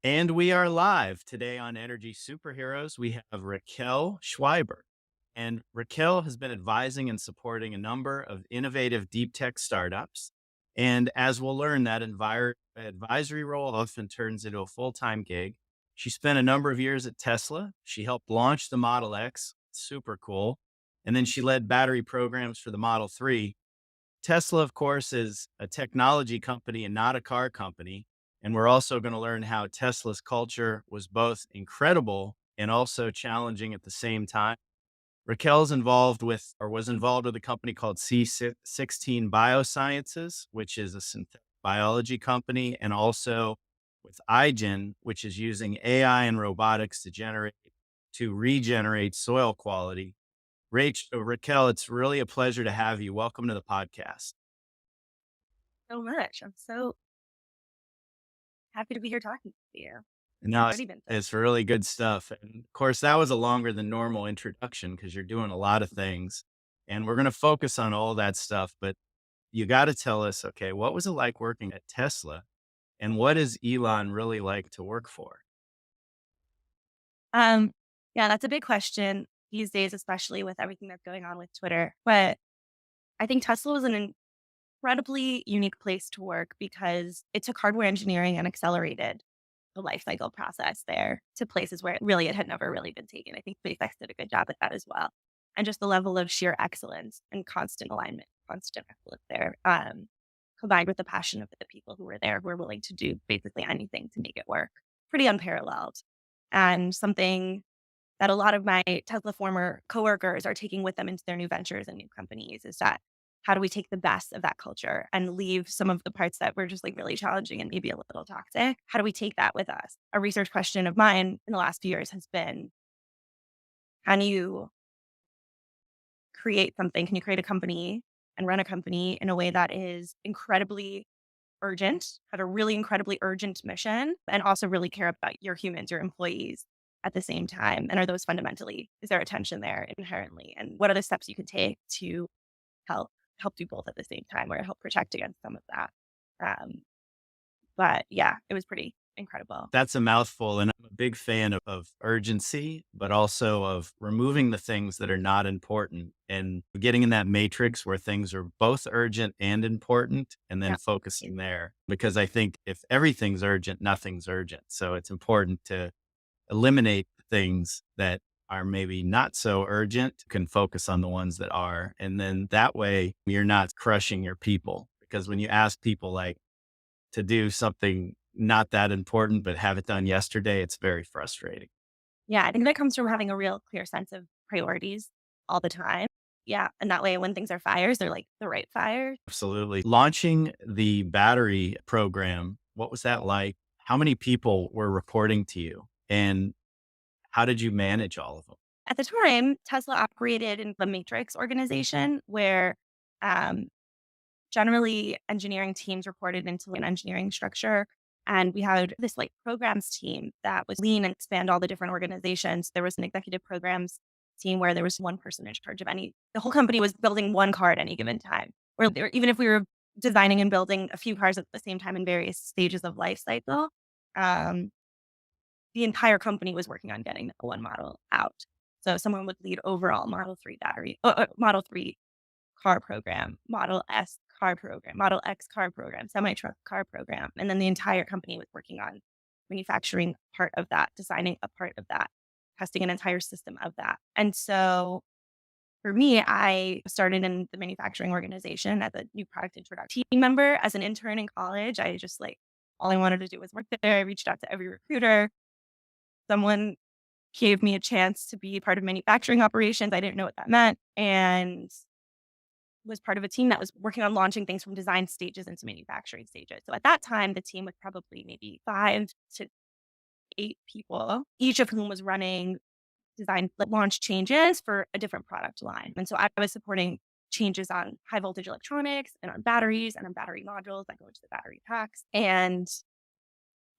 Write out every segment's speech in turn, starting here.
And we are live today on Energy Superheroes. We have Raquel Schreiber. And Raquel has been advising and supporting a number of innovative deep tech startups. And as we'll learn, that advisory role often turns into a full time gig. She spent a number of years at Tesla. She helped launch the Model X, super cool. And then she led battery programs for the Model 3. Tesla, of course, is a technology company and not a car company. And we're also going to learn how Tesla's culture was both incredible and also challenging at the same time. Raquel's involved with, or was involved with a company called C16 Biosciences, which is a synthetic biology company, and also with Aigen, which is using AI and robotics to regenerate soil quality. Raquel, it's really a pleasure to have you. Welcome to the podcast. So much. I'm so happy to be here talking to you. It's No, already been so. it's really good stuff. And of course, that was a longer than normal introduction because you're doing a lot of things. And we're going to focus on all that stuff. But you got to tell us, okay, what was it like working at Tesla? And what is Elon really like to work for? Um, yeah, that's a big question these days, especially with everything that's going on with Twitter. But I think Tesla was an incredibly unique place to work because it took hardware engineering and accelerated the life cycle process there to places where it had never really been taken. I think SpaceX did a good job at that as well. And just the level of sheer excellence and constant alignment, constant excellence there, combined with the passion of the people who were there, who were willing to do basically anything to make it work. Pretty unparalleled. And something that a lot of my Tesla former coworkers are taking with them into their new ventures and new companies is that how do we take the best of that culture and leave some of the parts that were just like really challenging and maybe a little toxic? How do we take that with us? A research question of mine in the last few years has been, can you create something? Can you create a company and run a company in a way that is incredibly urgent, have a really incredibly urgent mission, and also really care about your humans, your employees at the same time? And are those fundamentally, is there a tension there inherently? And what are the steps you can take to help help do both at the same time or help protect against some of that? Um, but yeah, it was pretty incredible. That's a mouthful. And I'm a big fan of urgency, but also of removing the things that are not important and getting in that matrix where things are both urgent and important and then Yeah. focusing there. Because I think if everything's urgent, nothing's urgent. So it's important to eliminate things that are maybe not so urgent, can focus on the ones that are. And then that way you're not crushing your people. Because when you ask people like to do something not that important, but have it done yesterday, it's very frustrating. Yeah. I think that comes from having a real clear sense of priorities all the time. Yeah. And that way when things are fires, they're like the right fires. Absolutely. Launching the battery program, what was that like? How many people were reporting to you? And how did you manage all of them? At the time, Tesla operated in the matrix organization where um, generally engineering teams reported into an engineering structure. And we had this like programs team that was lean and expand all the different organizations. There was an executive programs team where there was one person in charge of the whole company was building one car at any given time. Even if we were designing and building a few cars at the same time in various stages of life cycle, um, the entire company was working on getting the one model out. So someone would lead overall Model 3 car program, Model S car program, Model X car program, semi truck car program. And then the entire company was working on manufacturing part of that, designing a part of that, testing an entire system of that. And so for me, I started in the manufacturing organization as a new product introduction team member as an intern in college. I just like, all I wanted to do was work there. I reached out to every recruiter. Someone gave me a chance to be part of manufacturing operations. I didn't know what that meant. And was part of a team that was working on launching things from design stages into manufacturing stages. So at that time, the team was probably maybe 5 to 8 people, each of whom was running design like, launch changes for a different product line. And so I was supporting changes on high voltage electronics and on batteries and on battery modules that go into the battery packs. And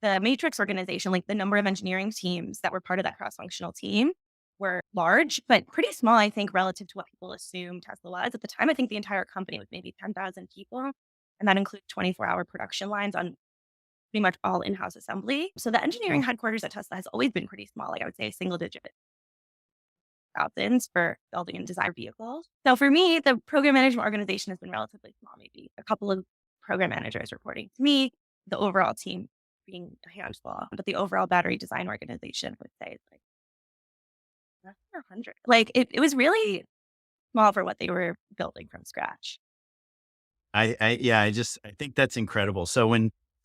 the matrix organization, like the number of engineering teams that were part of that cross-functional team were large, but pretty small, I think, relative to what people assume Tesla was. At the time, I think the entire company was maybe 10,000 people. And that includes 24-hour production lines on pretty much all in-house assembly. So the engineering headquarters at Tesla has always been pretty small, like I would say single digit thousands for building and design vehicles. So for me, the program management organization has been relatively small, maybe a couple of program managers reporting to me, the overall team being a handful, but the overall battery design organization would say is like less than 100. Like it was really small for what they were building from scratch. Yeah, I think that's incredible.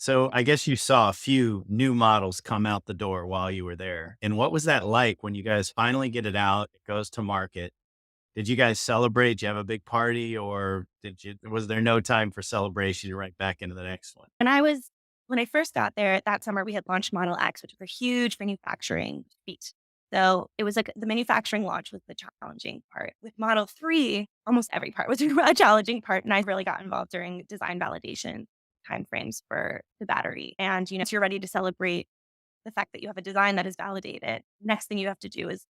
So I guess you saw a few new models come out the door while you were there. And what was that like when you guys finally get it out, it goes to market? Did you guys celebrate? Did you have a big party or was there no time for celebration? You're right back into the next one. When I first got there that summer, we had launched Model X, which was a huge manufacturing feat. So it was like the manufacturing launch was the challenging part. With Model 3, almost every part was a challenging part. And I really got involved during design validation timeframes for the battery. And, so you're ready to celebrate the fact that you have a design that is validated. Next thing you have to do is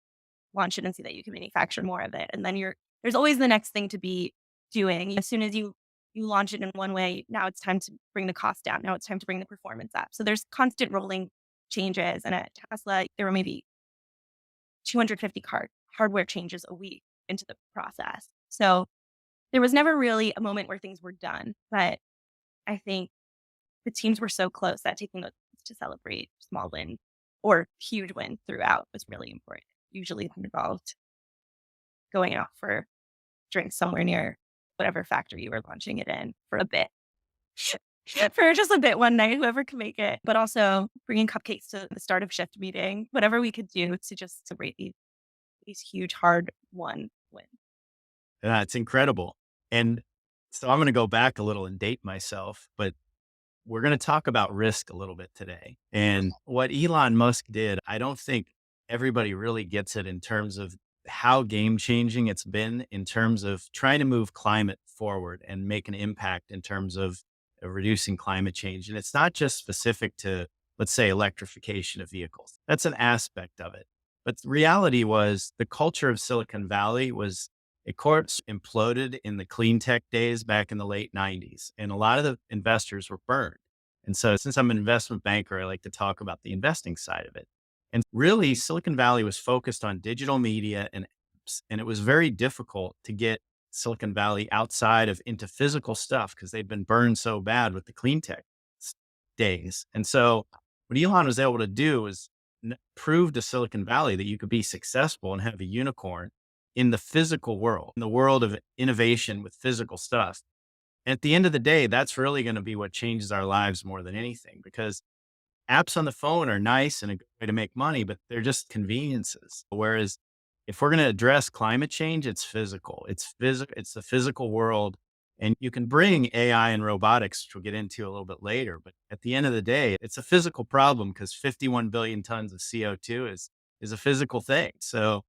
launch it and see that you can manufacture more of it. And then there's always the next thing to be doing. As soon as you launch it in one way, now it's time to bring the cost down. Now it's time to bring the performance up. So there's constant rolling changes. And at Tesla, there were maybe 250 hardware changes a week into the process. So there was never really a moment where things were done. But I think the teams were so close that taking those to celebrate small wins or huge wins throughout was really important. Usually it involved going out for drinks somewhere near whatever factory you were launching it in for a bit. For just a bit one night, whoever could make it, but also bringing cupcakes to the start of shift meeting, whatever we could do to just celebrate these huge hard won wins. Yeah, it's incredible. And so I'm going to go back a little and date myself, but we're going to talk about risk a little bit today. And what Elon Musk did, I don't think everybody really gets it in terms of how game changing it's been in terms of trying to move climate forward and make an impact in terms of reducing climate change. And it's not just specific to, let's say, electrification of vehicles. That's an aspect of it. But the reality was the culture of Silicon Valley was it course imploded in the clean tech days back in the late 90s, and a lot of the investors were burned. And so, since I'm an investment banker, I like to talk about the investing side of it. And really, Silicon Valley was focused on digital media and apps, and it was very difficult to get Silicon Valley outside of into physical stuff because they'd been burned so bad with the clean tech days. And so, what Elon was able to do was prove to Silicon Valley that you could be successful and have a unicorn in the physical world, in the world of innovation with physical stuff. And at the end of the day, that's really going to be what changes our lives more than anything because apps on the phone are nice and a good way to make money, but they're just conveniences. Whereas if we're going to address climate change, it's physical. It's the physical world. And you can bring AI and robotics, which we'll get into a little bit later. But at the end of the day, it's a physical problem because 51 billion tons of CO2 is a physical thing. So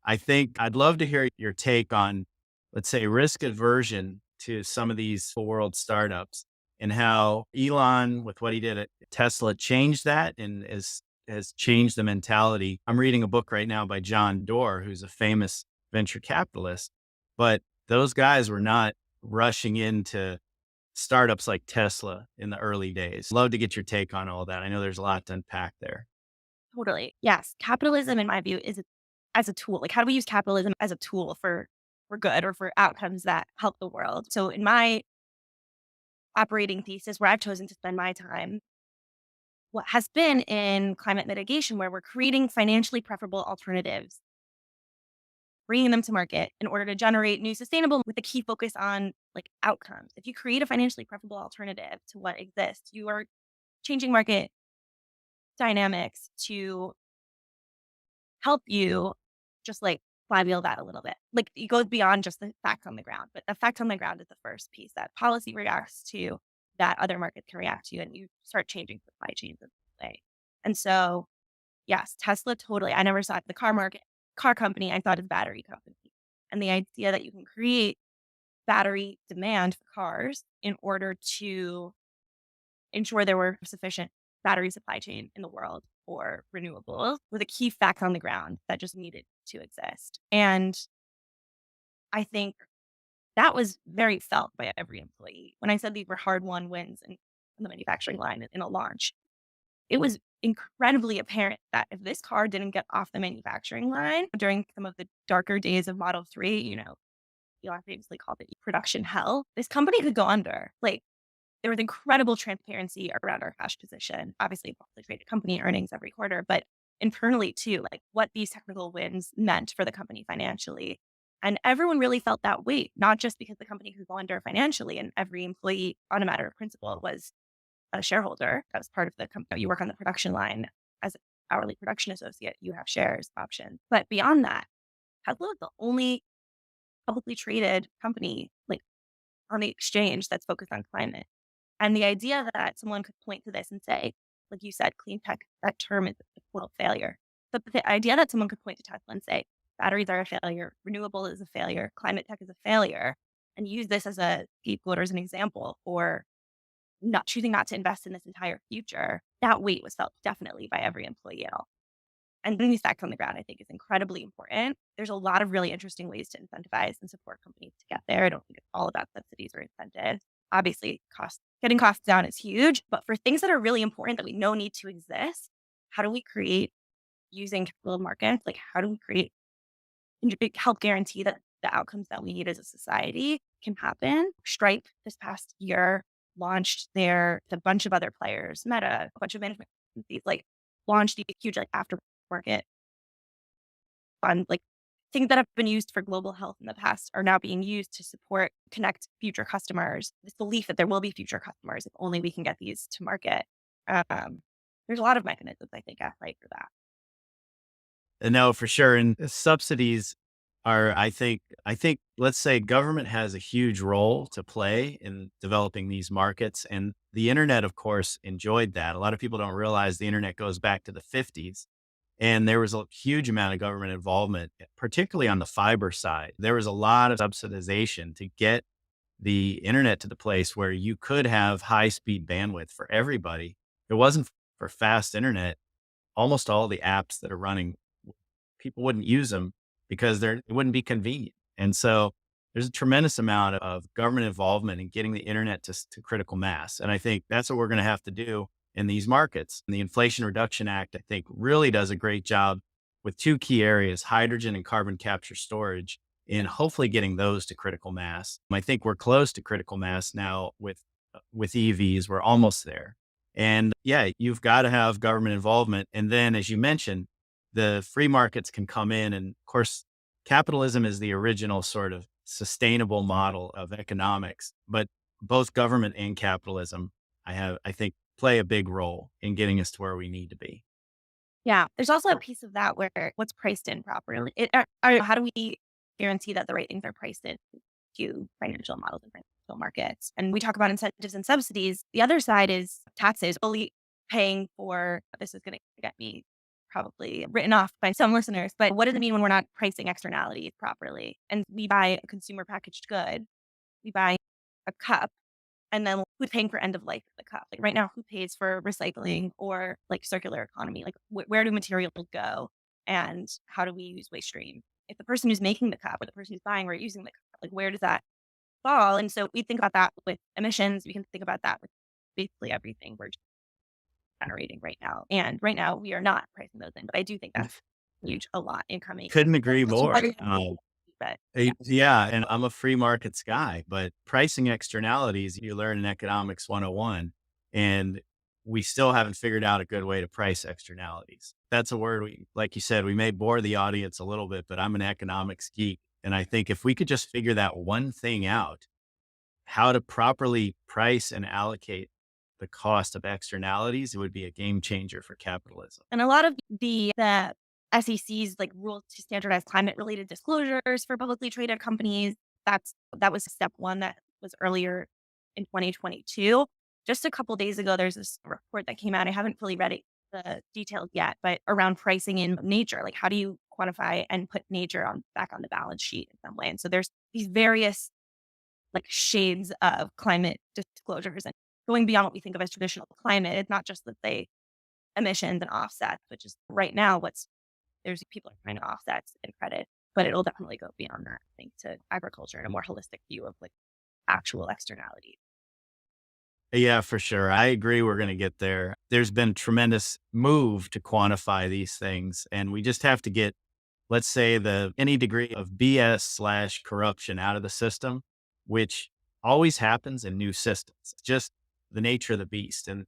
I think I'd love to hear your take on, let's say, risk aversion to some of these full world startups and how Elon, with what he did at Tesla, changed that and has changed the mentality. I'm reading a book right now by John Doerr, who's a famous venture capitalist, but those guys were not rushing into startups like Tesla in the early days. Love to get your take on all that. I know there's a lot to unpack there. Totally. Yes. Capitalism, in my view, as a tool. Like, how do we use capitalism as a tool for good or for outcomes that help the world? So, in my operating thesis, where I've chosen to spend my time, what has been in climate mitigation, where we're creating financially preferable alternatives, bringing them to market in order to generate new sustainable with a key focus on like outcomes. If you create a financially preferable alternative to what exists, you are changing market dynamics to help you just like flywheel that a little bit. Like it goes beyond just the facts on the ground, but the fact on the ground is the first piece that policy reacts to, that other markets can react to, and you start changing supply chains in this way. And so, yes, Tesla totally. I never saw it the car company. I thought it's battery company, and the idea that you can create battery demand for cars in order to ensure there were sufficient battery supply chain in the world for renewables was a key fact on the ground that just needed to exist. And I think that was very felt by every employee. When I said these were hard won wins and on the manufacturing line in a launch. It was incredibly apparent that if this car didn't get off the manufacturing line during some of the darker days of Model 3, Elon famously called it production hell, this company could go under. Like, there was incredible transparency around our cash position. Obviously, a publicly traded company earnings every quarter, but internally too, like what these technical wins meant for the company financially. And everyone really felt that weight, not just because the company could go under financially and every employee on a matter of principle was a shareholder. That was part of the company. You work on the production line as an hourly production associate, you have shares options. But beyond that, Tesla is the only publicly traded company like on the exchange that's focused on climate. And the idea that someone could point to this and say, like you said, clean tech, that term is a total failure. But the idea that someone could point to Tesla and say, batteries are a failure, renewable is a failure, climate tech is a failure, and use this as a scapegoat or as an example for not choosing not to invest in this entire future, that weight was felt definitely by every employee at all. And getting these facts on the ground, I think, is incredibly important. There's a lot of really interesting ways to incentivize and support companies to get there. I don't think it's all about subsidies or incentives. Obviously, getting costs down is huge, but for things that are really important that we know need to exist, how do we create using capital markets? Like, how do we create help guarantee that the outcomes that we need as a society can happen? Stripe this past year launched a bunch of other players, Meta, a bunch of management agencies, like launched these huge like aftermarket fund, like things that have been used for global health in the past are now being used to support, connect future customers. This belief that there will be future customers if only we can get these to market. There's a lot of mechanisms I think at play for that. No, for sure. And subsidies are, I think, let's say government has a huge role to play in developing these markets. And the internet, of course, enjoyed that. A lot of people don't realize the internet goes back to the 50s. And there was a huge amount of government involvement, particularly on the fiber side. There was a lot of subsidization to get the internet to the place where you could have high speed bandwidth for everybody. If it wasn't for fast internet, almost all the apps that are running, people wouldn't use them because it wouldn't be convenient. And so there's a tremendous amount of government involvement in getting the internet to critical mass. And I think that's what we're going to have to do in these markets. And the Inflation Reduction Act, I think, really does a great job with two key areas, hydrogen and carbon capture storage, in hopefully getting those to critical mass. I think we're close to critical mass now with EVs. We're almost there. And yeah, you've got to have government involvement. And then, as you mentioned, the free markets can come in. And of course, capitalism is the original sort of sustainable model of economics, but both government and capitalism, I think, play a big role in getting us to where we need to be. Yeah, there's also a piece of that where what's priced in properly. How do we guarantee that the right things are priced in to financial models and financial markets? And we talk about incentives and subsidies. The other side is taxes, fully paying for this is going to get me probably written off by some listeners, but what does it mean when we're not pricing externalities properly? And we buy a consumer packaged good, we buy a cup and then who's paying for end of life of the cup? Like right now, who pays for recycling or like circular economy? Like where do materials go and how do we use waste stream? If the person who's making the cup or the person who's buying or using the cup, like where does that fall? And so we think about that with emissions. We can think about that with basically everything we're generating right now. And right now we are not pricing those in, but I do think that's huge, a lot incoming. Couldn't agree more. But yeah. Yeah, and I'm a free markets guy, but pricing externalities, you learn in economics 101, and we still haven't figured out a good way to price externalities. That's a word like you said, we may bore the audience a little bit, but I'm an economics geek. And I think if we could just figure that one thing out, how to properly price and allocate the cost of externalities, it would be a game changer for capitalism. And a lot of the SEC's like rules to standardize climate related disclosures for publicly traded companies. That was step one that was earlier in 2022. Just a couple days ago, there's this report that came out. I haven't fully read the details yet, but around pricing in nature, like how do you quantify and put nature back on the balance sheet in some way? And so there's these various like shades of climate disclosures and going beyond what we think of as traditional climate. It's not just that they emissions and offsets, which is right now there's people are trying to offsets and credit, but it'll definitely go beyond that, I think, to agriculture and a more holistic view of like actual externalities. Yeah, for sure. I agree we're going to get there. There's been tremendous move to quantify these things, and we just have to get, let's say, the any degree of BS/corruption out of the system, which always happens in new systems. It's just the nature of the beast. And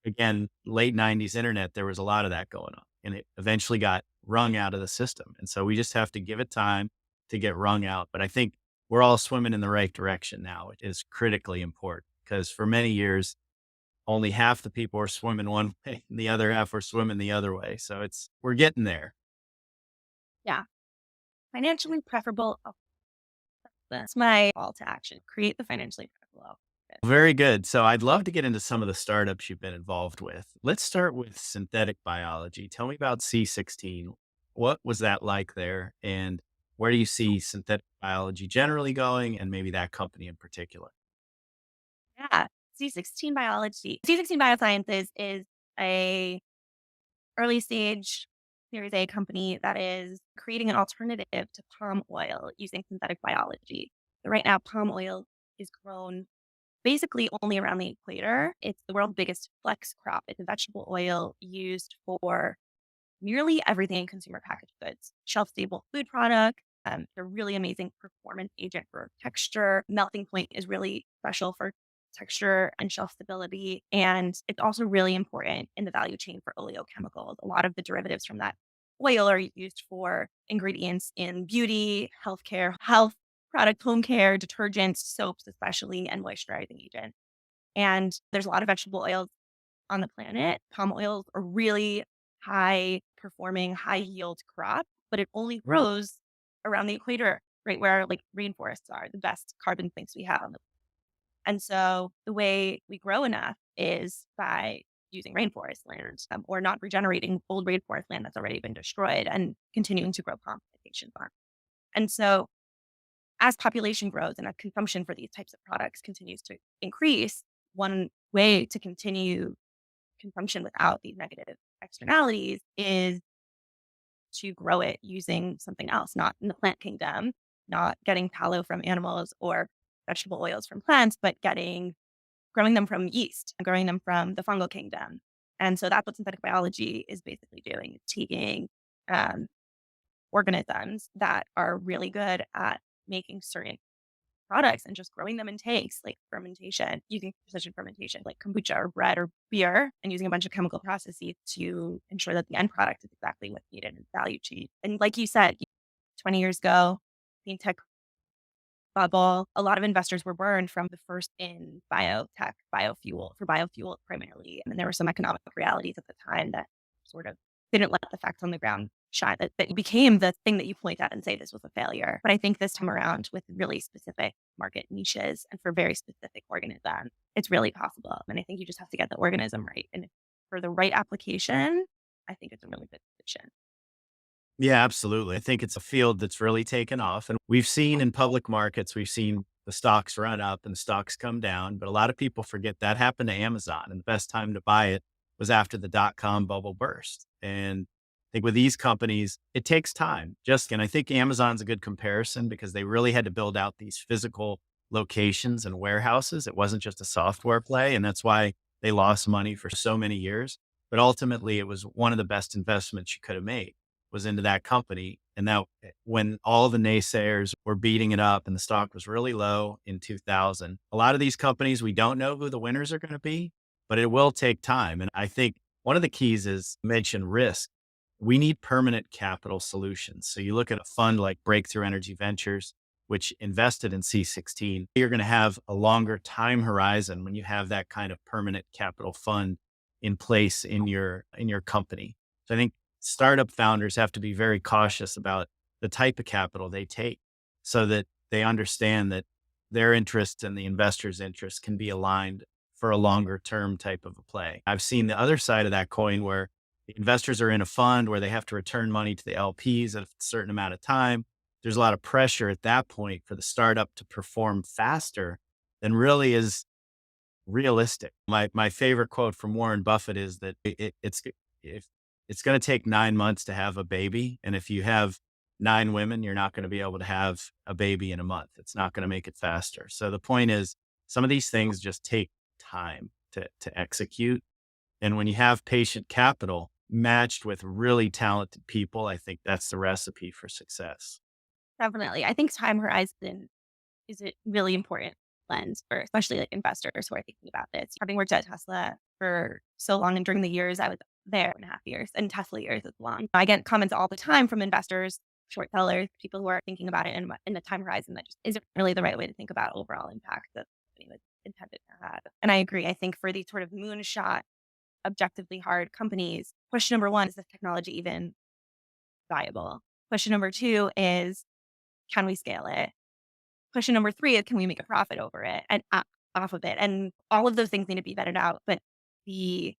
again, late 90s internet, there was a lot of that going on, and it eventually got wrung out of the system. And so we just have to give it time to get wrung out. But I think we're all swimming in the right direction now. It is critically important because for many years, only half the people are swimming one way and the other half are swimming the other way. So we're getting there. Yeah. Financially preferable. That's my call to action. Create the financially preferable alternative. Very good. So I'd love to get into some of the startups you've been involved with. Let's start with synthetic biology. Tell me about C16. What was that like there? And where do you see synthetic biology generally going and maybe that company in particular? Yeah. C16 Biosciences is a early stage Series A company that is creating an alternative to palm oil using synthetic biology. So right now, palm oil is grown basically only around the equator. It's the world's biggest flex crop. It's a vegetable oil used for nearly everything in consumer packaged goods, shelf stable food product. They're really amazing performance agent for texture. Melting point is really special for texture and shelf stability. And it's also really important in the value chain for oleochemicals. A lot of the derivatives from that oil are used for ingredients in beauty, healthcare, health product, home care, detergents, soaps, especially, and moisturizing agents. And there's a lot of vegetable oils on the planet. Palm oil is a really high performing, high yield crop, but it only grows around the equator, right where like rainforests are, the best carbon sinks we have. And so the way we grow enough is by using rainforest land or not regenerating old rainforest land that's already been destroyed and continuing to grow palm plantations on. And so as population grows and as consumption for these types of products continues to increase, one way to continue consumption without these negative externalities is to grow it using something else, not in the plant kingdom, not getting tallow from animals or vegetable oils from plants, but growing them from yeast and growing them from the fungal kingdom. And so that's what synthetic biology is basically doing. It's taking um, organisms that are really good at making certain products and just growing them in tanks, like fermentation, using precision fermentation, like kombucha or bread or beer, and using a bunch of chemical processes to ensure that the end product is exactly what's needed in the value chain. And like you said, 20 years ago, clean tech bubble, a lot of investors were burned from the first in biotech, biofuel primarily. And there were some economic realities at the time that sort of didn't let the facts on the ground shine, that became the thing that you point at and say this was a failure. But I think this time around with really specific market niches and for very specific organisms, it's really possible. And I think you just have to get the organism right. And for the right application, I think it's a really good position. Yeah, absolutely. I think it's a field that's really taken off. And we've seen in public markets, we've seen the stocks run up and the stocks come down. But a lot of people forget that happened to Amazon. And the best time to buy it was after the dot-com bubble burst. And I think with these companies, it takes time. And I think Amazon's a good comparison because they really had to build out these physical locations and warehouses. It wasn't just a software play. And that's why they lost money for so many years. But ultimately, it was one of the best investments you could have made was into that company. And now, when all the naysayers were beating it up and the stock was really low in 2000, a lot of these companies, we don't know who the winners are going to be, but it will take time. And I think one of the keys is mention risk. We need permanent capital solutions. So you look at a fund like Breakthrough Energy Ventures, which invested in C16, you're going to have a longer time horizon when you have that kind of permanent capital fund in place in your company. So I think startup founders have to be very cautious about the type of capital they take so that they understand that their interests and the investor's interests can be aligned for a longer term type of a play. I've seen the other side of that coin where the investors are in a fund where they have to return money to the LPs at a certain amount of time. There's a lot of pressure at that point for the startup to perform faster than really is realistic. My favorite quote from Warren Buffett is that if it's going to take 9 months to have a baby, and if you have 9 women, you're not going to be able to have a baby in a month. It's not going to make it faster. So the point is, some of these things just take time to execute. And when you have patient capital matched with really talented people, I think that's the recipe for success. Definitely. I think time horizon is a really important lens for especially like investors who are thinking about this. Having worked at Tesla for so long and during the years I was there 2.5 years and Tesla years is long. I get comments all the time from investors, short sellers, people who are thinking about it in the time horizon that just isn't really the right way to think about overall impact that the company was intended to have. And I agree. I think for these sort of moonshot, objectively hard companies, question number one is the technology even viable? Question number two is can we scale it? Question number 3 is can we make a profit over it and off of it? And all of those things need to be vetted out, but the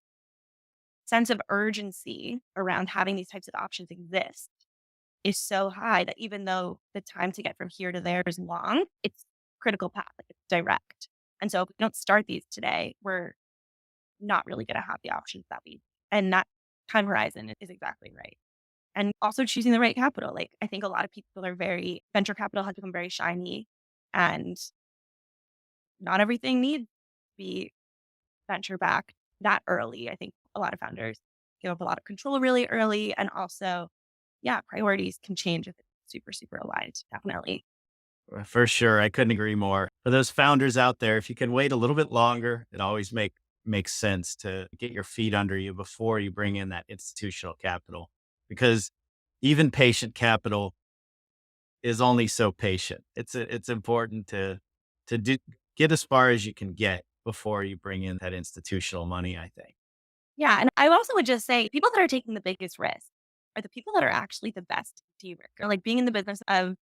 sense of urgency around having these types of options exist is so high that even though the time to get from here to there is long, it's critical path, like it's direct. And so if we don't start these today, we're not really gonna have the options that we and that time horizon is exactly right. And also choosing the right capital. Like I think a lot of people are very venture capital has become very shiny and not everything needs to be venture backed that early. I think a lot of founders give up a lot of control really early. And also, yeah, priorities can change if it's super, super aligned. Definitely. For sure. I couldn't agree more. For those founders out there, if you can wait a little bit longer, it always makes sense to get your feet under you before you bring in that institutional capital. Because even patient capital is only so patient. It's important to do get as far as you can get before you bring in that institutional money, I think. Yeah. And I also would just say people that are taking the biggest risk are the people that are actually the best de-risker. Like being in the business of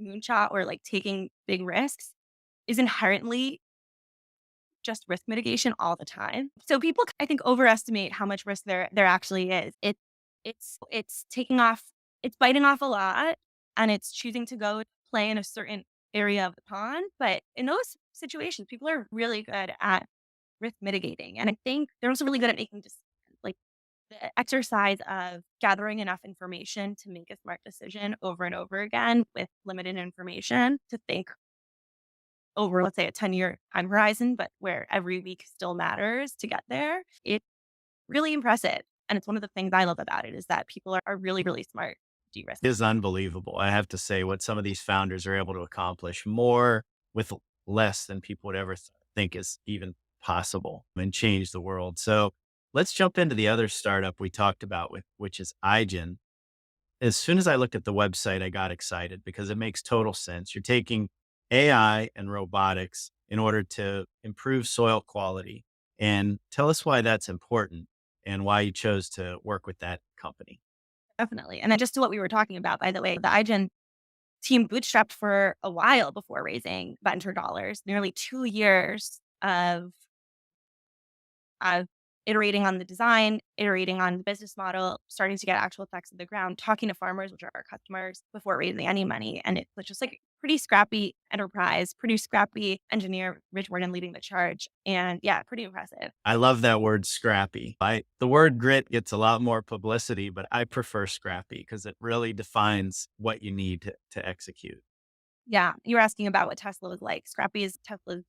moonshot or like taking big risks is inherently just risk mitigation all the time. So people, I think, overestimate how much risk there actually is. It's taking off, it's biting off a lot, and it's choosing to go play in a certain area of the pond. But in those situations, people are really good at risk mitigating, and I think they're also really good at making decisions. Like the exercise of gathering enough information to make a smart decision over and over again with limited information to think over, let's say, a 10-year time horizon, but where every week still matters to get there. It's really impressive. And it's one of the things I love about it is that people are really, really smart de-risk. It is unbelievable. I have to say what some of these founders are able to accomplish more with less than people would ever think is even possible and change the world. So let's jump into the other startup we talked about with, which is Aigen. As soon as I looked at the website, I got excited because it makes total sense. You're taking AI and robotics in order to improve soil quality. And tell us why that's important and why you chose to work with that company. Definitely. And then just to what we were talking about, by the way, the iGen team bootstrapped for a while before raising venture dollars, nearly 2 years of iterating on the design, iterating on the business model, starting to get actual effects of the ground, talking to farmers, which are our customers, before raising any money. And it was just like pretty scrappy enterprise, pretty scrappy engineer, Rich Worden leading the charge. And yeah, pretty impressive. I love that word scrappy. The word grit gets a lot more publicity, but I prefer scrappy because it really defines what you need to execute. Yeah. You were asking about what Tesla was like. Scrappy is Tesla's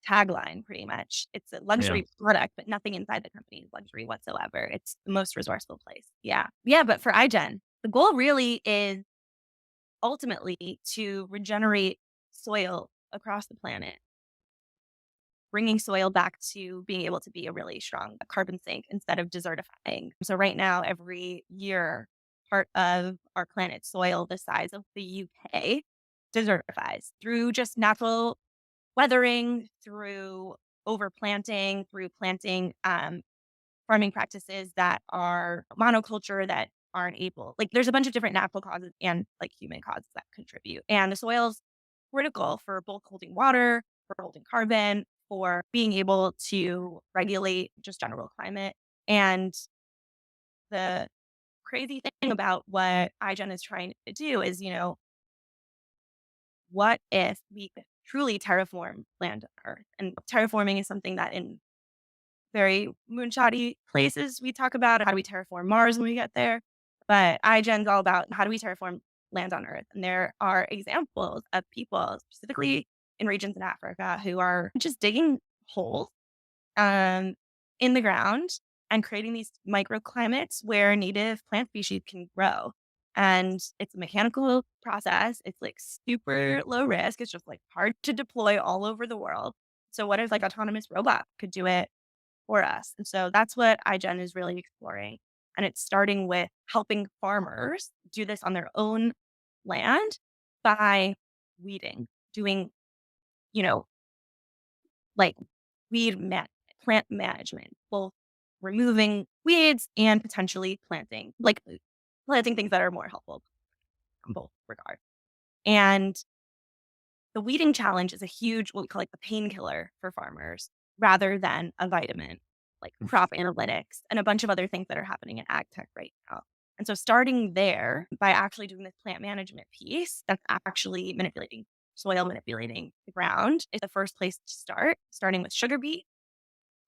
tagline, pretty much. It's a Yeah. luxury product, but nothing inside the company is luxury whatsoever. It's the most resourceful place. Yeah. Yeah. But for iGen, the goal really is ultimately to regenerate soil across the planet, bringing soil back to being able to be a really strong carbon sink instead of desertifying. So, right now, every year, part of our planet's soil, the size of the UK, desertifies through just natural weathering, through overplanting, through planting farming practices that are monoculture that aren't able like there's a bunch of different natural causes and like human causes that contribute. And the soil's critical for both holding water, for holding carbon, for being able to regulate just general climate. And the crazy thing about what iGen is trying to do is, what if we could truly terraform land on Earth? And terraforming is something that in very moonshotty places we talk about how do we terraform Mars when we get there. But iGen's all about how do we terraform land on Earth. And there are examples of people, specifically in regions in Africa, who are just digging holes um, in the ground and creating these microclimates where native plant species can grow. And it's a mechanical process. It's like super low risk. It's just like hard to deploy all over the world. So what if like autonomous robot could do it for us? And so that's what iGen is really exploring. And it's starting with helping farmers do this on their own land by weeding, doing, you know, like weed ma plant management, both removing weeds and potentially planting things that are more helpful in both regards. And the weeding challenge is a huge, what we call like the painkiller for farmers rather than a vitamin, like crop analytics and a bunch of other things that are happening in ag tech right now. And so starting there by actually doing this plant management piece that's actually manipulating soil, manipulating the ground is the first place to start, starting with sugar beet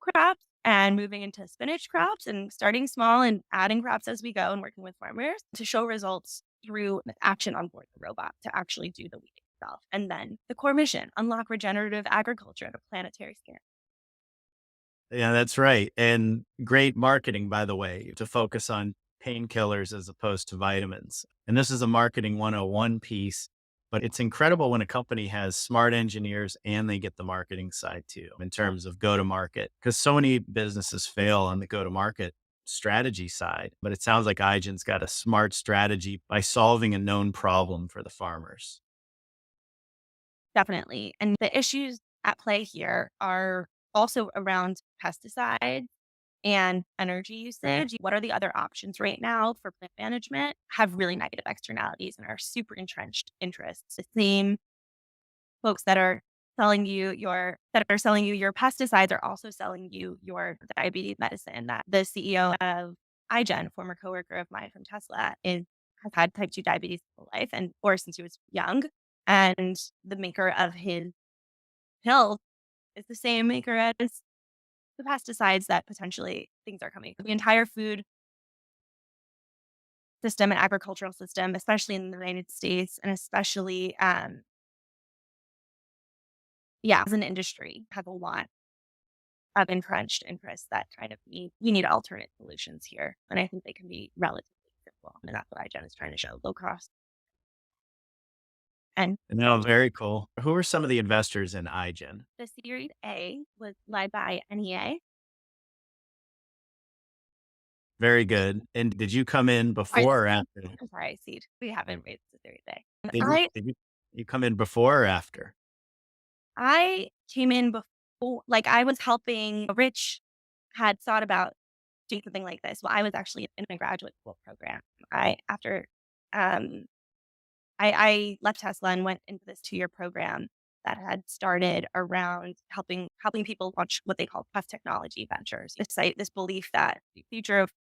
crops and moving into spinach crops and starting small and adding crops as we go and working with farmers to show results through action on board the robot to actually do the weeding itself. And then the core mission, unlock regenerative agriculture at a planetary scale. Yeah, that's right. And great marketing, by the way, to focus on painkillers as opposed to vitamins. And this is a marketing 101 piece, but it's incredible when a company has smart engineers and they get the marketing side too, in terms of go to market, because so many businesses fail on the go to market strategy side. But it sounds like iGen's got a smart strategy by solving a known problem for the farmers. Definitely. And the issues at play here are also around pesticides and energy usage. What are the other options right now for plant management? Have really negative externalities and are super entrenched interests. The same folks that are selling you your pesticides are also selling you your diabetes medicine. That the CEO of iGen, former coworker of mine from Tesla, is has had type 2 diabetes his whole life and or since he was young. And the maker of his pill is the same maker as the pesticides that potentially things are coming. The entire food system and agricultural system, especially in the United States and especially yeah, as an industry, have a lot of entrenched interests that kind of we need alternate solutions here. And I think they can be relatively simple. And that's what iGen is trying to show. Low cost. And No, very cool. Who are some of the investors in iGen? the Series A was led by NEA. Very good. And did you come in Or before or after? I'm sorry, Seed. We haven't raised the Series A. And Did you come in before or after? I came in before like I was helping Rich had thought about doing something like this. Well, I was actually in a graduate school program. I after um I left Tesla and went into this 2-year program that had started around helping people launch what they call plus technology ventures. This belief that the future of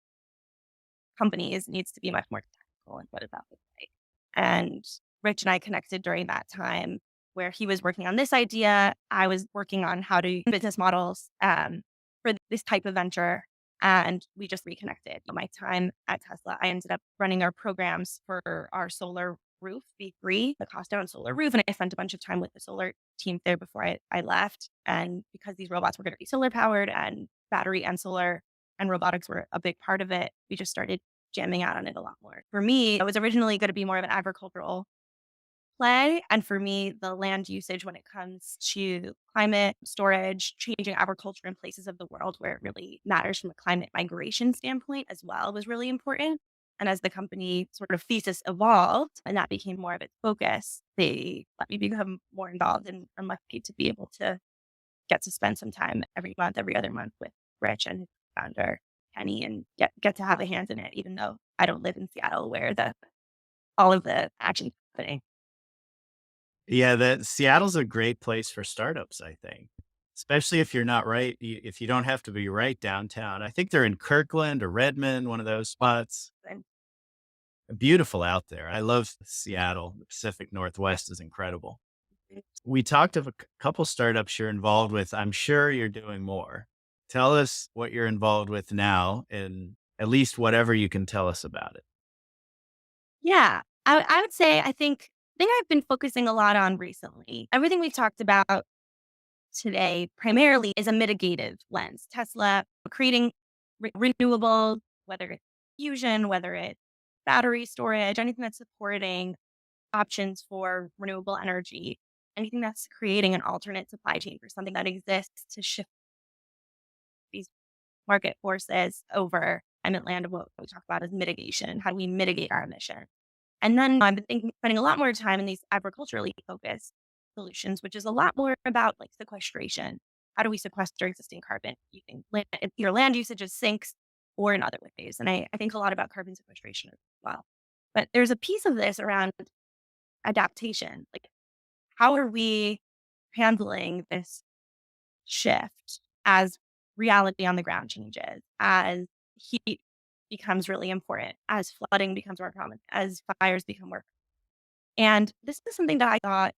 companies needs to be much more technical and what does that look like? And Rich and I connected during that time where he was working on this idea. I was working on how to business models for this type of venture. And we just reconnected. My time at Tesla, I ended up running our programs for our solar roof, be free, the cost down solar roof. And I spent a bunch of time with the solar team there before I left. And because these robots were going to be solar powered and battery and solar and robotics were a big part of it, we just started jamming out on it a lot more. For me, it was originally going to be more of an agricultural play. And for me, the land usage when it comes to climate storage, changing agriculture in places of the world where it really matters from a climate migration standpoint as well was really important. And as the company sort of thesis evolved and that became more of its focus, they let me become more involved. And I'm lucky to be able to get to spend some time every month, every other month with Rich and his founder, Kenny, and get to have a hand in it, even though I don't live in Seattle where the all of the action's happening. Yeah, that Seattle's a great place for startups, I think, especially if you're not right, if you don't have to be right downtown. I think they're in Kirkland or Redmond, one of those spots. And Beautiful out there. I love Seattle. The Pacific Northwest is incredible. We talked of a couple startups you're involved with. I'm sure you're doing more. Tell us what you're involved with now and at least whatever you can tell us about it. yeah, I would say I think I've been focusing a lot on recently. Everything we've talked about today primarily is a mitigative lens. Tesla creating renewables, whether it's fusion, whether it's battery storage, anything that's supporting options for renewable energy, anything that's creating an alternate supply chain for something that exists to shift these market forces over climate land. What we talk about is mitigation. How do we mitigate our emissions? And then I've been spending a lot more time in these agriculturally focused solutions, which is a lot more about like sequestration. How do we sequester existing carbon using land, either land usage as sinks or in other ways? And I think a lot about carbon sequestration as well. But there's a piece of this around adaptation. Like, how are we handling this shift as reality on the ground changes, as heat becomes really important, as flooding becomes more common, as fires become more. And this is something that I thought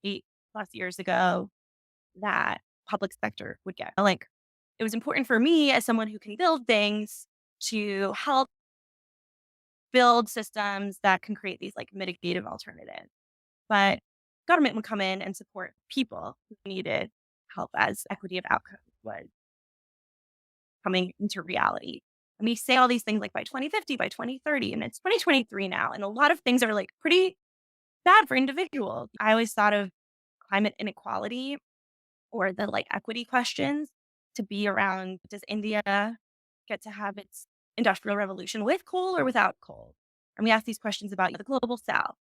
8+ years ago that public sector would get. Like, it was important for me as someone who can build things to help build systems that can create these like mitigative alternatives. But government would come in and support people who needed help as equity of outcomes was coming into reality. And we say all these things like by 2050, by 2030, and it's 2023 now. And a lot of things are like pretty bad for individuals. I always thought of climate inequality or the like equity questions to be around, does India get to have its industrial revolution with coal or without coal? And we ask these questions about the global south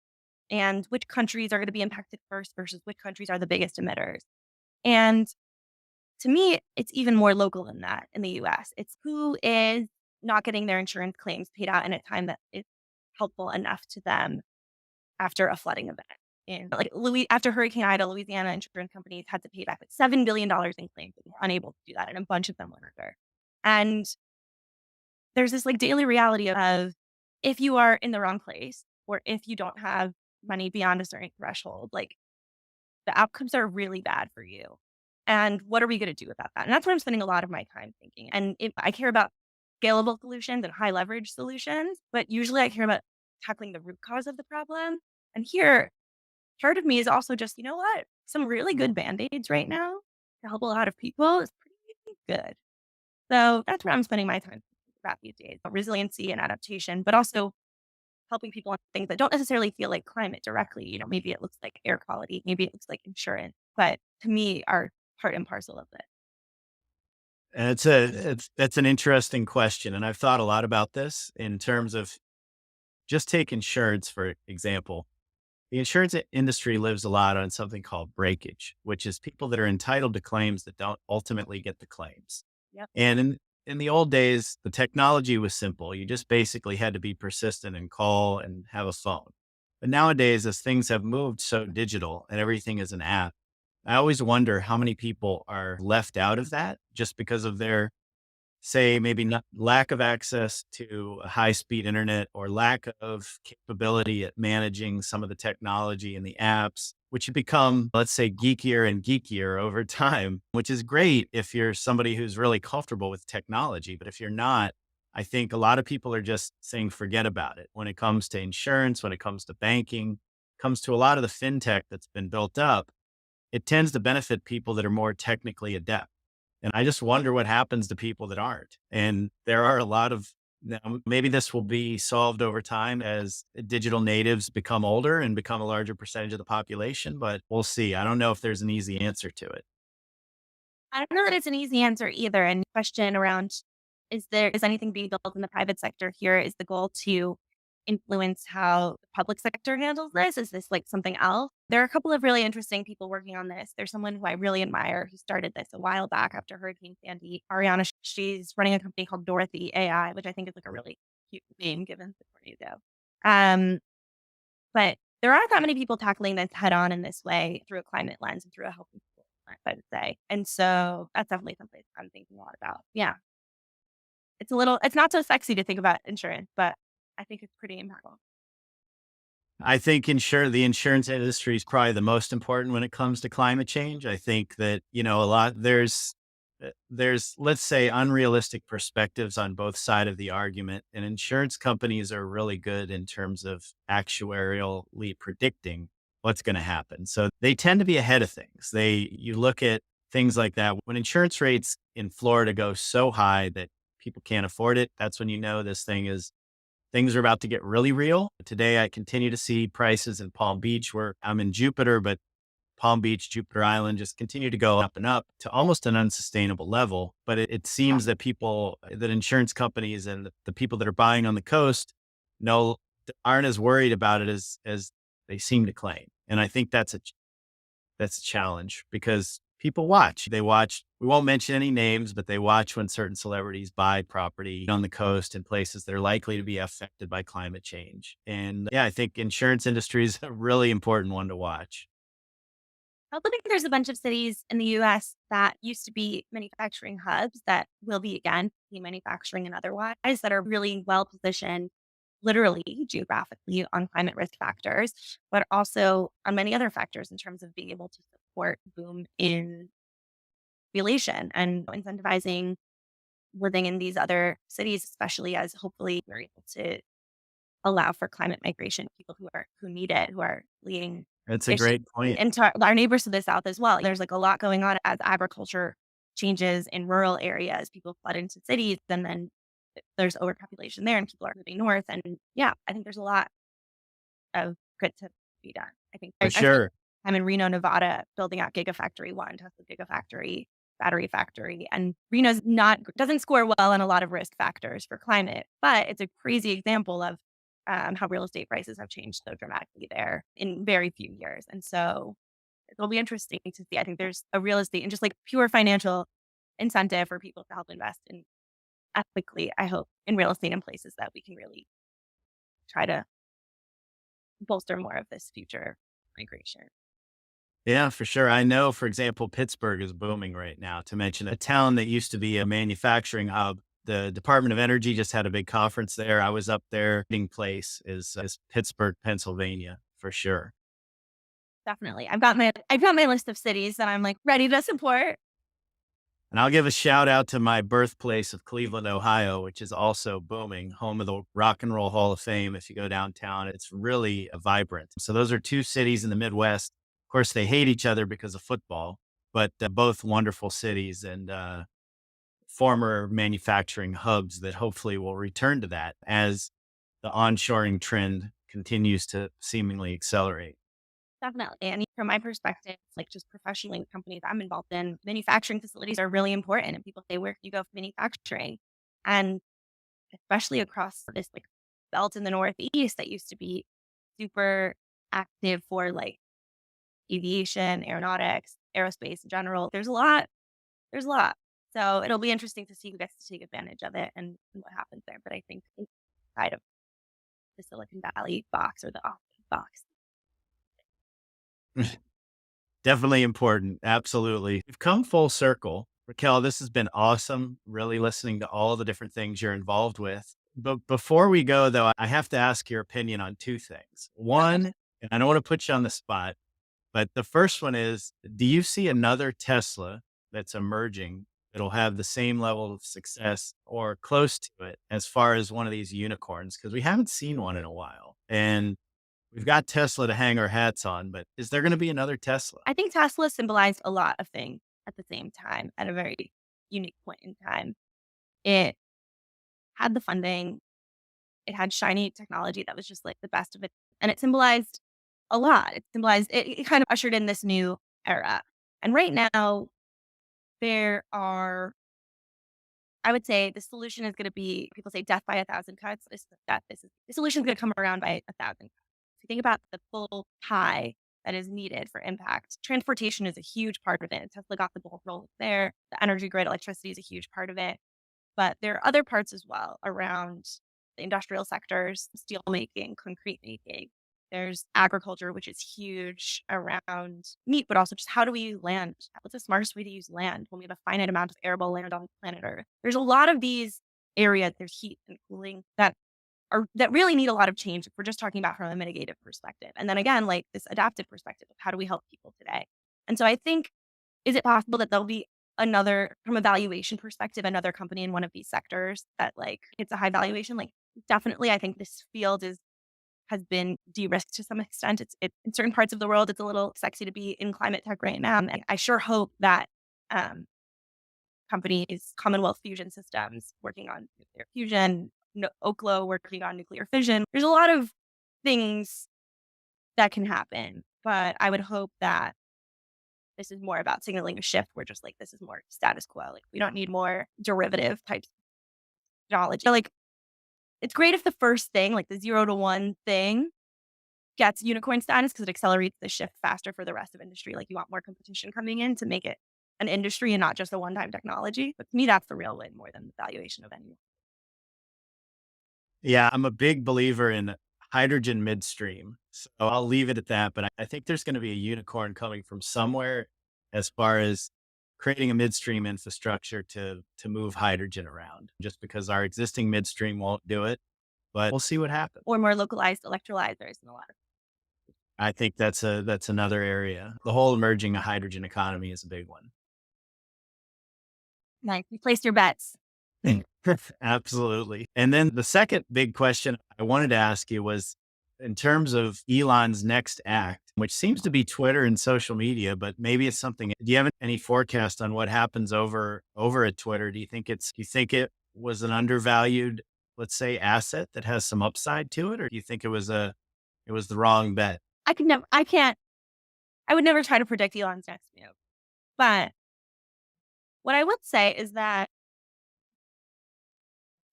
and which countries are going to be impacted first versus which countries are the biggest emitters. And to me, it's even more local than that in the US. It's who is not getting their insurance claims paid out in a time that is helpful enough to them after a flooding event. And like after Hurricane Ida, Louisiana insurance companies had to pay back like $7 billion in claims. They were unable to do that, and a bunch of them went under. And there's this like daily reality of if you are in the wrong place or if you don't have money beyond a certain threshold, like the outcomes are really bad for you. And what are we going to do about that? And that's what I'm spending a lot of my time thinking. And if I care about scalable solutions and high leverage solutions, but usually I care about tackling the root cause of the problem. And here, part of me is also just, you know what? Some really good band-aids right now to help a lot of people is pretty good. So that's where I'm spending my time about these days, resiliency and adaptation, but also helping people on things that don't necessarily feel like climate directly. Maybe it looks like air quality, maybe it looks like insurance, but to me are part and parcel of it. And that's an interesting question, and I've thought a lot about this in terms of just take insurance for example. The insurance industry lives a lot on something called breakage, which is people that are entitled to claims that don't ultimately get the claims. Yep. And in the old days, the technology was simple. You just basically had to be persistent and call and have a phone. But nowadays, as things have moved so digital and everything is an app, I always wonder how many people are left out of that just because of their, say, maybe not lack of access to a high speed internet or lack of capability at managing some of the technology and the apps, which have become, let's say, geekier and geekier over time, which is great if you're somebody who's really comfortable with technology. But if you're not, I think a lot of people are just saying, forget about it when it comes to insurance, when it comes to banking, comes to a lot of the fintech that's been built up. It tends to benefit people that are more technically adept. And I just wonder what happens to people that aren't. And there are a lot of, now, maybe this will be solved over time as digital natives become older and become a larger percentage of the population, but we'll see. I don't know if there's an easy answer to it. I don't know that it's an easy answer either. And question around, is anything being built in the private sector here? Is the goal to influence how the public sector handles this? Is this like something else? There are a couple of really interesting people working on this. There's someone who I really admire who started this a while back after Hurricane Sandy. Ariana, she's running a company called Dorothy AI, which I think is like a really cute name given the tornado. Um, but there aren't that many people tackling this head on in this way through a climate lens and through a helping people lens, I would say. And so that's definitely something I'm thinking a lot about. Yeah. It's not so sexy to think about insurance, but I think it's pretty impactful. I think the insurance industry is probably the most important when it comes to climate change. I think that, a lot there's, let's say, unrealistic perspectives on both side of the argument, and insurance companies are really good in terms of actuarially predicting what's going to happen. So they tend to be ahead of things. You look at things like that. When insurance rates in Florida go so high that people can't afford it, that's when you know things are about to get really real. Today, I continue to see prices in Palm Beach, where I'm in Jupiter, but Palm Beach, Jupiter Island just continue to go up and up to almost an unsustainable level. But it seems that that insurance companies and the people that are buying on the coast no aren't as worried about it as they seem to claim. And I think that's a challenge because people watch. They watch. We won't mention any names, but they watch when certain celebrities buy property on the coast in places that are likely to be affected by climate change. And yeah, I think insurance industry is a really important one to watch. I also think there's a bunch of cities in the US that used to be manufacturing hubs that will be again be manufacturing and otherwise that are really well positioned literally geographically on climate risk factors, but also on many other factors in terms of being able to support boom in population and incentivizing living in these other cities, especially as hopefully we're able to allow for climate migration, people who need it, who are leading That's a issues great point. into our neighbors to the south as well. There's like a lot going on as agriculture changes in rural areas, people flood into cities, and then there's overpopulation there, and people are moving north. And yeah, I think there's a lot of good to be done. I think For I spent sure. time in Reno, Nevada, building out Gigafactory 1, Tesla Gigafactory, battery factory, and Reno's not doesn't score well on a lot of risk factors for climate, but it's a crazy example of, how real estate prices have changed so dramatically there in very few years, and so it'll be interesting to see. I think there's a real estate and just, like, pure financial incentive for people to help invest in ethically, I hope, in real estate in places that we can really try to bolster more of this future migration. Yeah, for sure. I know, for example, Pittsburgh is booming right now, to mention a town that used to be a manufacturing hub. The Department of Energy just had a big conference there. I was up there. Meeting place is Pittsburgh, Pennsylvania, for sure. Definitely. I've got my list of cities that I'm, like, ready to support. And I'll give a shout out to my birthplace of Cleveland, Ohio, which is also booming, home of the Rock and Roll Hall of Fame. If you go downtown, it's really vibrant. So those are two cities in the Midwest. Of course, they hate each other because of football, but both wonderful cities and former manufacturing hubs that hopefully will return to that as the onshoring trend continues to seemingly accelerate. Definitely. And from my perspective, like, just professionally with companies I'm involved in, manufacturing facilities are really important. And people say, where can you go for manufacturing? And especially across this, like, belt in the Northeast that used to be super active for, like, aviation, aeronautics, aerospace in general. There's a lot. There's a lot. So it'll be interesting to see who gets to take advantage of it and what happens there. But I think inside of the Silicon Valley box or the off box. Definitely important. Absolutely. We've come full circle. Raquel, this has been awesome. Really listening to all the different things you're involved with. But before we go, though, I have to ask your opinion on two things. Okay. One, and I don't want to put you on the spot, but the first one is, do you see another Tesla that's emerging that'll have the same level of success or close to it as far as one of these unicorns? Because we haven't seen one in a while. And we've got Tesla to hang our hats on, but is there going to be another Tesla? I think Tesla symbolized a lot of things at the same time at a very unique point in time. It had the funding, it had shiny technology that was just like the best of it. And it symbolized a lot. It kind of ushered in this new era. And right now, there are, I would say the solution is going to be, people say death by a thousand cuts. This is death. The solution is going to come around by a thousand cuts. If you think about the full pie that is needed for impact, transportation is a huge part of it. Tesla got the ball rolling there. The energy grid, electricity is a huge part of it. But there are other parts as well around the industrial sectors, steel making, concrete making. There's agriculture, which is huge around meat, but also just how do we use land? What's the smartest way to use land when we have a finite amount of arable land on planet Earth? There's a lot of these areas, there's heat and cooling that really need a lot of change if we're just talking about from a mitigative perspective. And then again, like this adaptive perspective of how do we help people today? And so I think, is it possible that there'll be another, from a valuation perspective, another company in one of these sectors that like it's a high valuation? Like definitely I think this field has been de-risked to some extent. It in certain parts of the world, it's a little sexy to be in climate tech right now. And I sure hope that um, companies, Commonwealth Fusion Systems working on nuclear fusion, Oklo working on nuclear fission. There's a lot of things that can happen, but I would hope that this is more about signaling a shift. We're just like, this is more status quo. Like, we don't need more derivative types of technology. Like, it's great if the first thing, like the 0 to 1 thing, gets unicorn status because it accelerates the shift faster for the rest of industry. Like, you want more competition coming in to make it an industry and not just a one-time technology. But to me, that's the real win more than the valuation of any. Yeah, I'm a big believer in hydrogen midstream. So I'll leave it at that. But I think there's going to be a unicorn coming from somewhere as far as creating a midstream infrastructure to move hydrogen around, just because our existing midstream won't do it. But we'll see what happens. Or more localized electrolyzers and a lot of I think that's another area. The whole emerging hydrogen economy is a big one. nice. You placed your bets. Mm. Absolutely. And then the second big question I wanted to ask you was in terms of Elon's next act, which seems to be Twitter and social media, but maybe it's something. Do you have any forecast on what happens over at Twitter? Do you think it was an undervalued, let's say, asset that has some upside to it, or do you think it was the wrong bet? I can't, I would never try to predict Elon's next move. But what I would say is that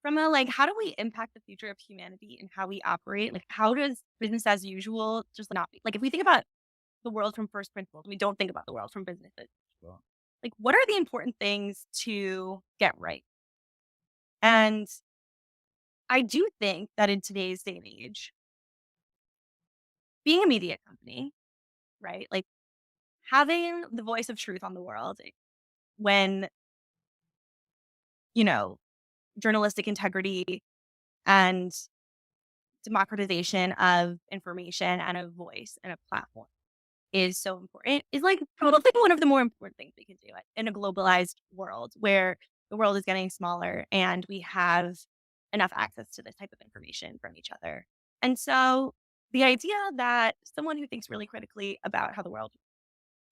from a like, how do we impact the future of humanity and how we operate? Like, how does business as usual just not be like, if we think about the world from first principles, we don't think about the world from business as usual. Like, what are the important things to get right? And I do think that in today's day and age, being a media company, right? Like, having the voice of truth on the world when, you know, journalistic integrity and democratization of information and a voice and a platform is so important. Is like probably one of the more important things we can do in a globalized world where the world is getting smaller and we have enough access to this type of information from each other. And so the idea that someone who thinks really critically about how the world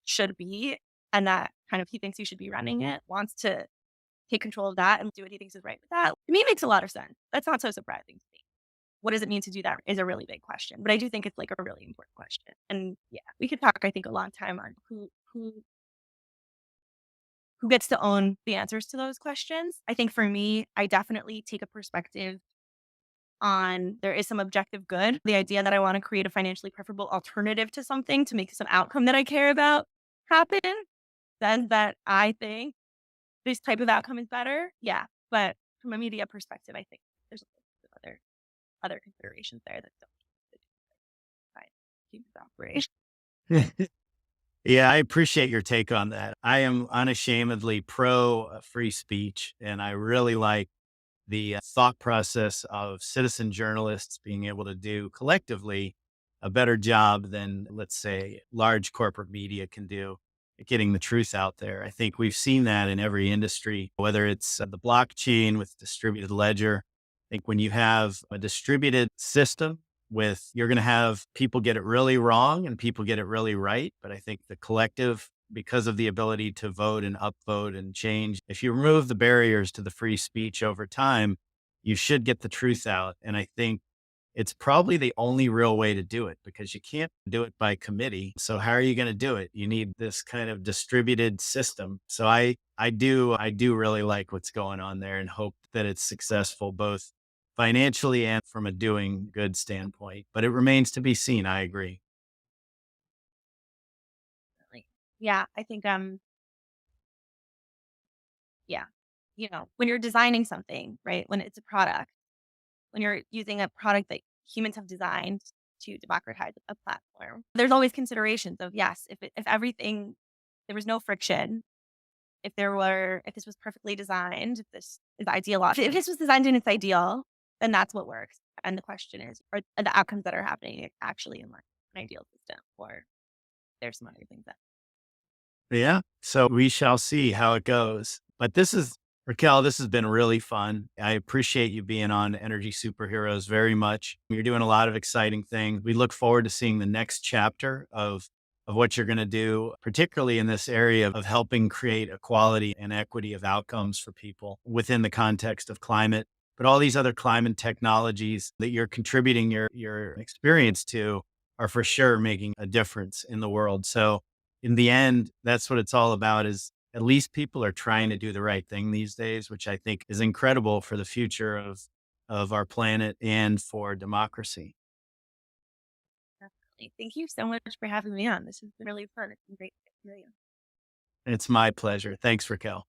should be and that kind of he thinks he should be running it wants to take control of that and do what he thinks is right with that, to me makes a lot of sense. That's not so surprising to me. What does it mean to do that is a really big question, but I do think it's like a really important question. And yeah, we could talk, I think, a long time on who gets to own the answers to those questions. I think for me, I definitely take a perspective on there is some objective good. The idea that I want to create a financially preferable alternative to something to make some outcome that I care about happen, then that I think this type of outcome is better. Yeah. But from a media perspective, I think there's other considerations there that don't right, keep the operation. Yeah, I appreciate your take on that. I am unashamedly pro free speech, and I really like the thought process of citizen journalists being able to do collectively a better job than, let's say, large corporate media can do at getting the truth out there. I think we've seen that in every industry, whether it's the blockchain with distributed ledger. I think when you have a distributed system with, you're going to have people get it really wrong and people get it really right. But I think the collective, because of the ability to vote and upvote and change, if you remove the barriers to the free speech over time, you should get the truth out. And I think it's probably the only real way to do it because you can't do it by committee. So how are you going to do it? You need this kind of distributed system. So I do really like what's going on there and hope that it's successful both financially and from a doing good standpoint. But it remains to be seen. I agree. Like, yeah, I think yeah. When you're designing something, right? When it's a product, when you're using a product that humans have designed to democratize a platform, there's always considerations of yes, if everything there was no friction, if this was perfectly designed, if this is ideal, if this was designed in its ideal, then that's what works. And the question is, are the outcomes that are happening actually in like an ideal system, or there's some other things that Yeah. So we shall see how it goes. But Raquel, this has been really fun. I appreciate you being on Energy Superheroes very much. You're doing a lot of exciting things. We look forward to seeing the next chapter of of what you're going to do, particularly in this area of helping create equality and equity of outcomes for people within the context of climate. But all these other climate technologies that you're contributing your experience to are for sure making a difference in the world. So in the end, that's what it's all about is at least people are trying to do the right thing these days, which I think is incredible for the future of our planet and for democracy. Definitely. Thank you so much for having me on. This has been really fun. It's been great to get to know you. It's my pleasure. Thanks, Raquel.